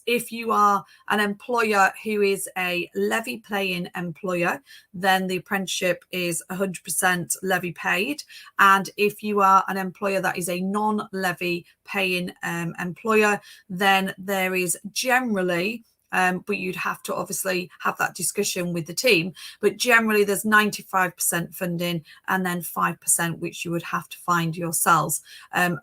if you are an employer who is a levy paying employer, then the apprenticeship is 100% levy paid. And if you are an employer that is a non-levy paying employer, then there is generally but you'd have to obviously have that discussion with the team. But generally there's 95% funding and then 5% which you would have to find yourselves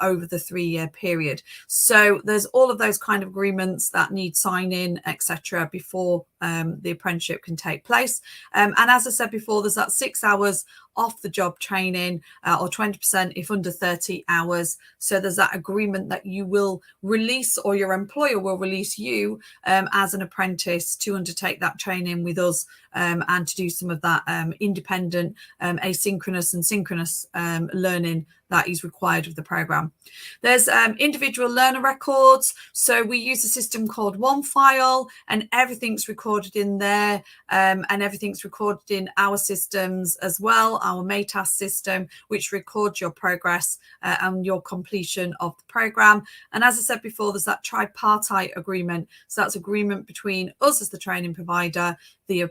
over the 3-year period. So there's all of those kind of agreements that need signing, etc., before the apprenticeship can take place. And as I said before, there's that 6 hours off the job training, or 20% if under 30 hours. So there's that agreement that you will release, or your employer will release you as an apprentice to undertake that training with us, and to do some of that independent, asynchronous and synchronous learning that is required of the program. There's individual learner records. So we use a system called OneFile, and everything's recorded in there, and everything's recorded in our systems as well, our MATAS system, which records your progress and your completion of the program. And as I said before, there's that tripartite agreement. So that's agreement between us as the training provider, the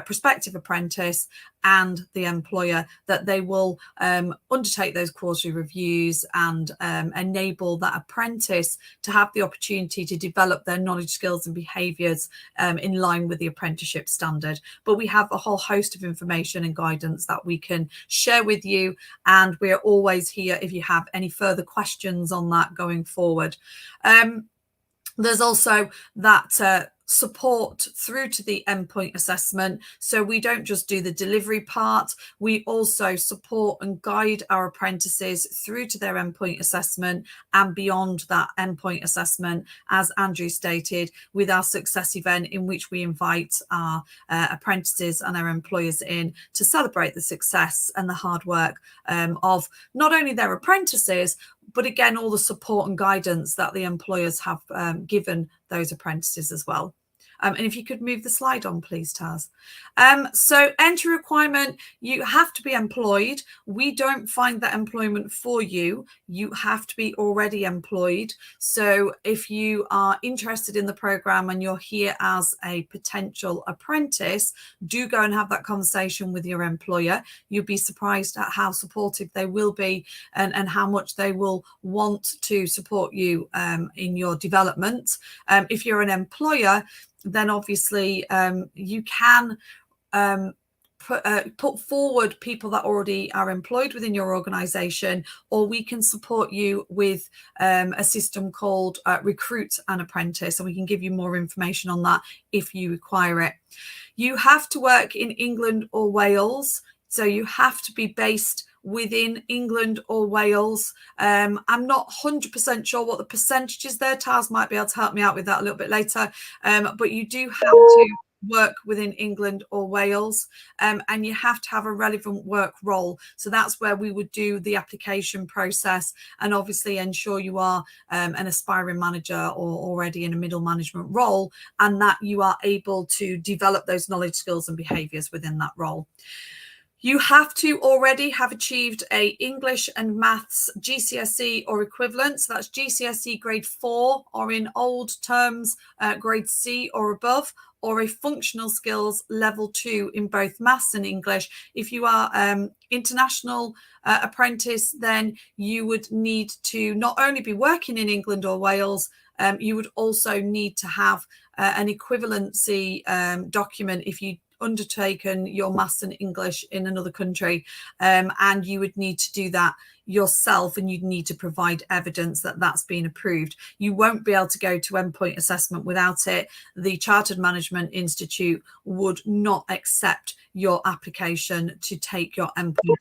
prospective apprentice and the employer, that they will undertake those quarterly reviews and enable that apprentice to have the opportunity to develop their knowledge, skills and behaviours in line with the apprenticeship standard. But we have a whole host of information and guidance that we can share with you, and we're always here if you have any further questions on that going forward. There's also that support through to the endpoint assessment. So we don't just do the delivery part, we also support and guide our apprentices through to their endpoint assessment and beyond that endpoint assessment, as Andrew stated, with our success event, in which we invite our apprentices and our employers in to celebrate the success and the hard work of not only their apprentices, but again, all the support and guidance that the employers have given those apprentices as well. And if you could move the slide on, please, Taz. So entry requirement, you have to be employed. We don't find that employment for you. You have to be already employed. So if you are interested in the program and you're here as a potential apprentice, do go and have that conversation with your employer. You'll be surprised at how supportive they will be, and how much they will want to support you in your development. If you're an employer, then obviously you can put forward people that already are employed within your organization, or we can support you with a system called Recruit an Apprentice, and we can give you more information on that if you require it. You have to work in England or Wales, so you have to be based within England or Wales. I'm not 100% sure what the percentage is there. Taz might be able to help me out with that a little bit later, but you do have to work within England or Wales, and you have to have a relevant work role. So that's where we would do the application process and obviously ensure you are an aspiring manager or already in a middle management role, and that you are able to develop those knowledge, skills and behaviours within that role. You have to already have achieved a English and Maths GCSE or equivalent. So that's GCSE grade 4, or in old terms, grade C or above, or a functional skills level 2 in both Maths and English. If you are international apprentice, then you would need to not only be working in England or Wales, you would also need to have an equivalency document if you undertaken your Maths and English in another country, and you would need to do that yourself, and you'd need to provide evidence that that's been approved. You won't be able to go to endpoint assessment without it. The Chartered Management Institute would not accept your application to take your endpoint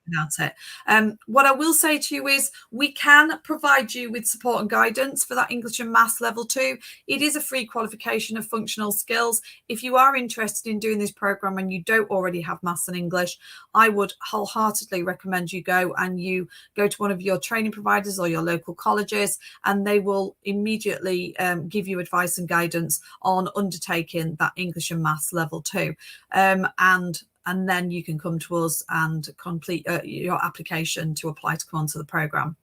without it. What I will say to you is we can provide you with support and guidance for that English and Maths level 2. It is a free qualification of functional skills. If you are interested in doing this program and you don't already have Maths and English, I would wholeheartedly recommend you go to one of your training providers or your local colleges, and they will immediately give you advice and guidance on undertaking that English and Maths level 2. And then you can come to us and complete your application to apply to come onto the programme.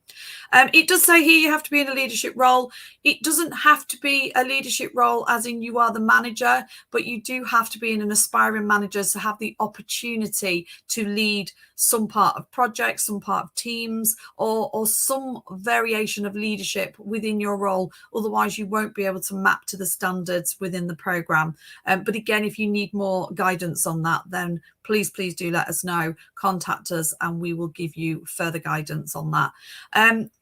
It does say here you have to be in a leadership role. It doesn't have to be a leadership role as in you are the manager, but you do have to be in an aspiring manager to have the opportunity to lead some part of projects, some part of teams, or some variation of leadership within your role. Otherwise, you won't be able to map to the standards within the programme. But again, if you need more guidance on that, then please do let us know, contact us, and we will give you further guidance on that.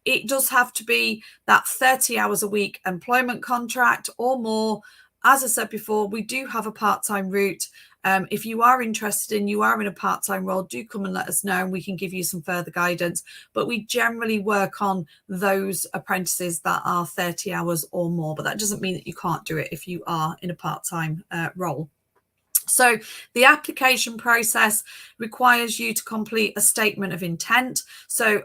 It does have to be that 30 hours a week employment contract or more. As I said before, we do have a part-time route. If you are interested and you are in a part-time role, do come and let us know and we can give you some further guidance. But we generally work on those apprentices that are 30 hours or more, but that doesn't mean that you can't do it if you are in a part-time role. So the application process requires you to complete a statement of intent. So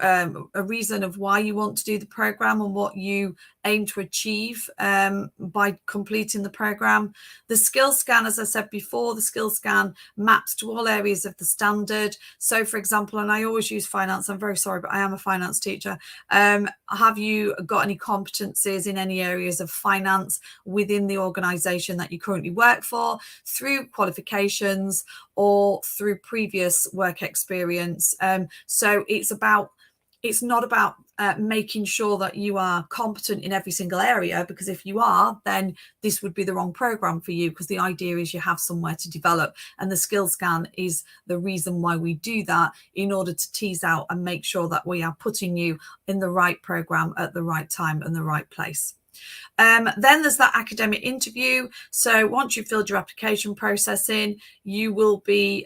a reason of why you want to do the program and what you aim to achieve by completing the program. The skill scan, as I said before, the skill scan maps to all areas of the standard. So for example, and I always use finance, I'm very sorry, but I am a finance teacher. Have you got any competencies in any areas of finance within the organisation that you currently work for, through qualifications or through previous work experience? So it's not about making sure that you are competent in every single area, because if you are, then this would be the wrong program for you, because the idea is you have somewhere to develop, and the skill scan is the reason why we do that, in order to tease out and make sure that we are putting you in the right program at the right time and the right place. Then there's that academic interview. So once you've filled your application process in, you will be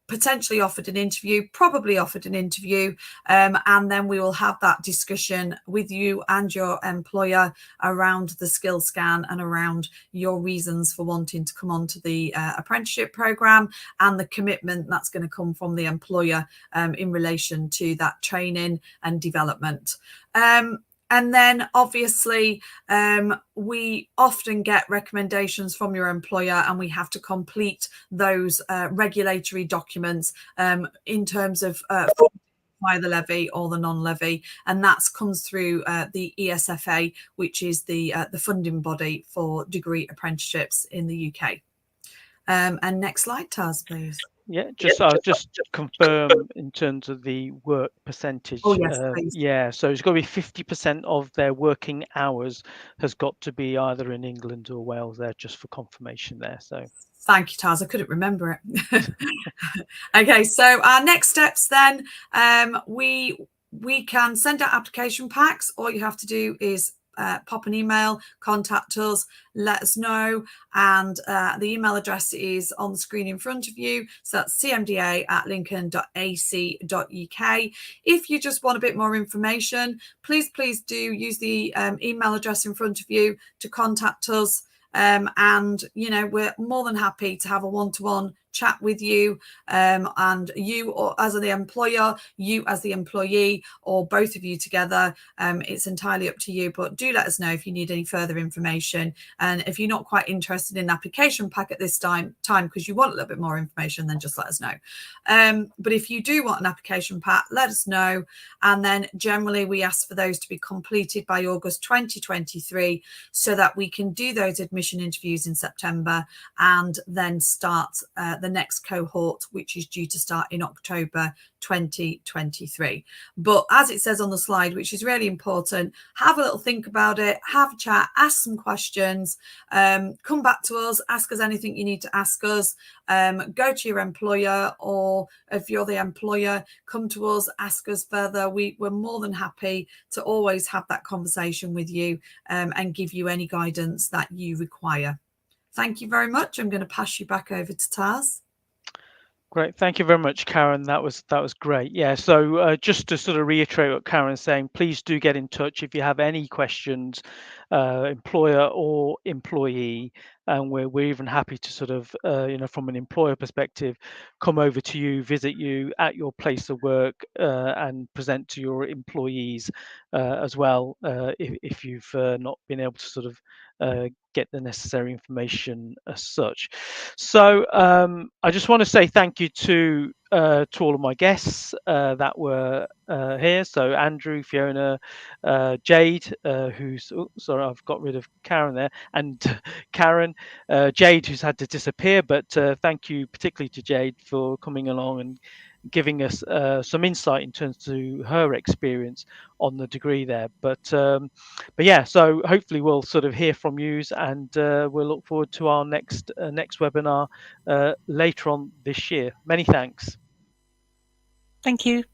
potentially offered an interview, probably offered an interview, and then we will have that discussion with you and your employer around the skill scan and around your reasons for wanting to come onto the apprenticeship program, and the commitment that's going to come from the employer in relation to that training and development. And then obviously we often get recommendations from your employer, and we have to complete those regulatory documents in terms of via the levy or the non-levy, and that comes through the ESFA, which is the funding body for degree apprenticeships in the UK. And next slide, Taz, please. Yeah, I'll just confirm in terms of the work percentage. Oh, yes, please. Yeah, so it's got to be 50% of their working hours has got to be either in England or Wales there, just for confirmation there. So thank you, Taz. I couldn't remember it. Okay, so our next steps then, we can send out application packs. All you have to do is pop an email, contact us, let us know, and the email address is on the screen in front of you. So that's cmda@lincoln.ac.uk. If you just want a bit more information, please do use the email address in front of you to contact us. And we're more than happy to have a one-to-one chat with you, and you or as the employer, you as the employee, or both of you together. It's entirely up to you, but do let us know if you need any further information. And if you're not quite interested in an application pack at this time because you want a little bit more information, then just let us know. But if you do want an application pack, let us know. And then generally we ask for those to be completed by August 2023, so that we can do those admission interviews in September and then start the next cohort, which is due to start in October 2023. But as it says on the slide, which is really important, have a little think about it, have a chat, ask some questions, come back to us, ask us anything you need to ask us, go to your employer, or if you're the employer, come to us, ask us further. We're more than happy to always have that conversation with you and give you any guidance that you require. Thank you very much. I'm going to pass you back over to Taz. Great, thank you very much, Karen. That was great. Yeah, so just to sort of reiterate what Karen's saying, please do get in touch if you have any questions, employer or employee, and we're even happy to sort of from an employer perspective, come over to you, visit you at your place of work, and present to your employees as well, if you've not been able to sort of get the necessary information as such. So I just want to say thank you to to all of my guests that were here. So Andrew, Fiona, Jade, who's sorry, I've got rid of Karen there, and Karen, Jade, who's had to disappear. But thank you particularly to Jade for coming along and giving us some insight in terms to her experience on the degree there. But yeah, so hopefully we'll sort of hear from you, and we'll look forward to our next webinar later on this year. Many thanks. Thank you.